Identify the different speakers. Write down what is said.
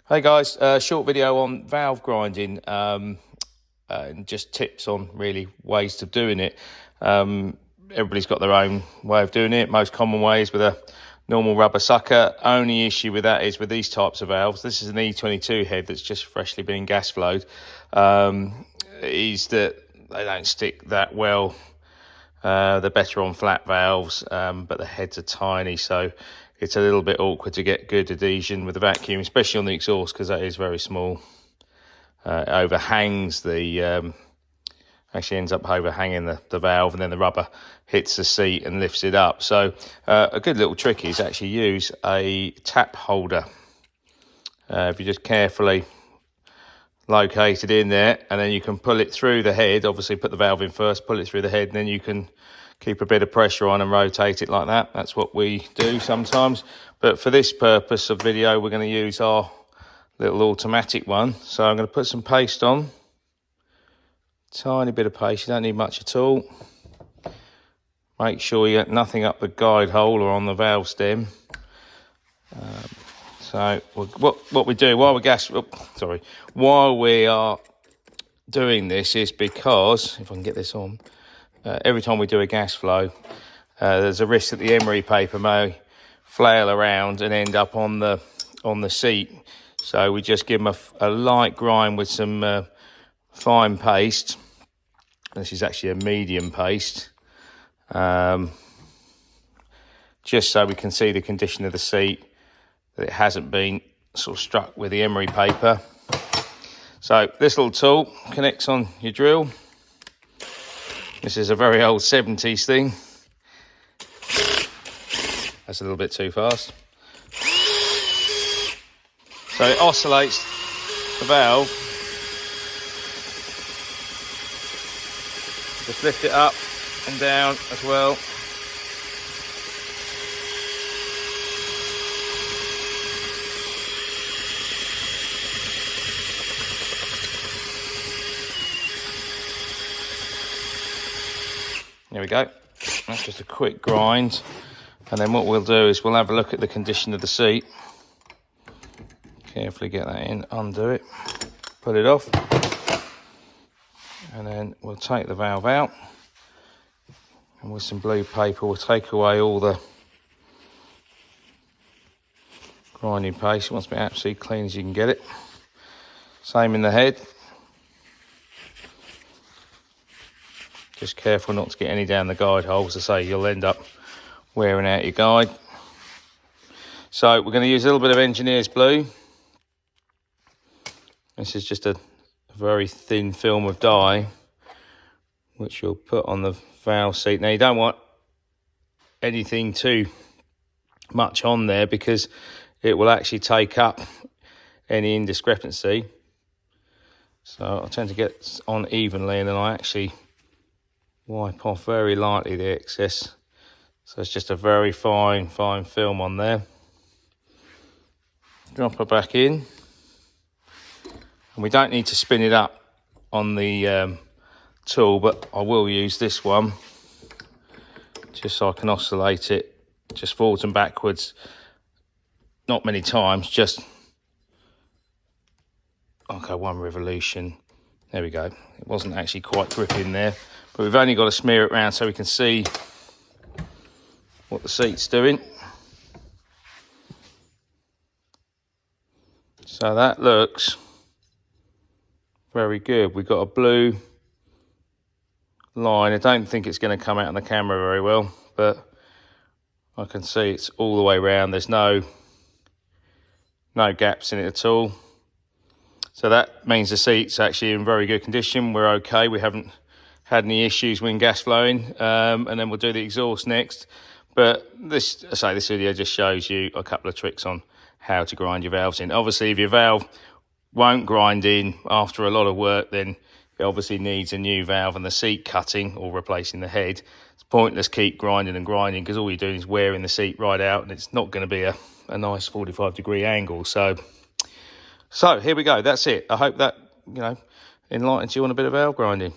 Speaker 1: Hey guys, short video on valve grinding and just tips on really ways of doing it. Everybody's got their own way of doing it. Most common way is with a normal rubber sucker. Only issue with that is with these types of valves. This is an E22 head that's just freshly been gas flowed. Is that they don't stick that well. They're better on flat valves, but the heads are tiny, so it's a little bit awkward to get good adhesion with the vacuum, especially on the exhaust, because that is very small. It overhangs the, actually ends up overhanging the valve, and then the rubber hits the seat and lifts it up. So a good little trick is actually use a tap holder. If you just carefully locate it in there, and then you can pull it through the head. Obviously put the valve in first, pull it through the head, and then you can keep a bit of pressure on and rotate it like that. That's what we do sometimes, but for this purpose of video we're going to use our little automatic one. So I'm going to put some paste on, tiny bit of paste, you don't need much at all. Make sure you get nothing up the guide hole or on the valve stem. So what we do while while we are doing this is, because if I can get this on, every time we do a gas flow, there's a risk that the emery paper may flail around and end up on the seat. So we just give them a light grind with some fine paste. This is actually a medium paste, just so we can see the condition of the seat, that it hasn't been sort of struck with the emery paper. So this little tool connects on your drill. This is a very old 70s thing. That's a little bit too fast. So it oscillates the valve. Just lift it up and down as well. There we go. That's just a quick grind. And then what we'll do is we'll have a look at the condition of the seat. Carefully get that in, undo it, put it off. And then we'll take the valve out. And with some blue paper, we'll take away all the grinding paste. It wants to be absolutely clean as you can get it. Same in the head. Just careful not to get any down the guide holes. As I say, you'll end up wearing out your guide. So we're going to use a little bit of engineer's blue. This is just a very thin film of dye, which you'll put on the valve seat. Now you don't want anything too much on there, because it will actually take up any indiscrepancy. So I tend to get on evenly, and then I actually wipe off very lightly the excess. So it's just a very fine film on there. Drop her back in. And we don't need to spin it up on the tool, but I will use this one just so I can oscillate it just forwards and backwards. Not many times, just okay, one revolution. There we go. It wasn't actually quite gripping there, but we've only got to smear it around so we can see what the seat's doing. So that looks very good. We've got a blue line. I don't think it's going to come out on the camera very well, but I can see it's all the way around. There's no gaps in it at all. So that means the seat's actually in very good condition. We're okay. We haven't had any issues when gas flowing. And then we'll do the exhaust next. But this video just shows you a couple of tricks on how to grind your valves in. Obviously, if your valve won't grind in after a lot of work, then it obviously needs a new valve, and the seat cutting or replacing the head. It's pointless keep grinding and grinding, because all you're doing is wearing the seat right out, and it's not going to be a nice 45-degree angle. So here we go. That's it. I hope that enlightens you on a bit of valve grinding.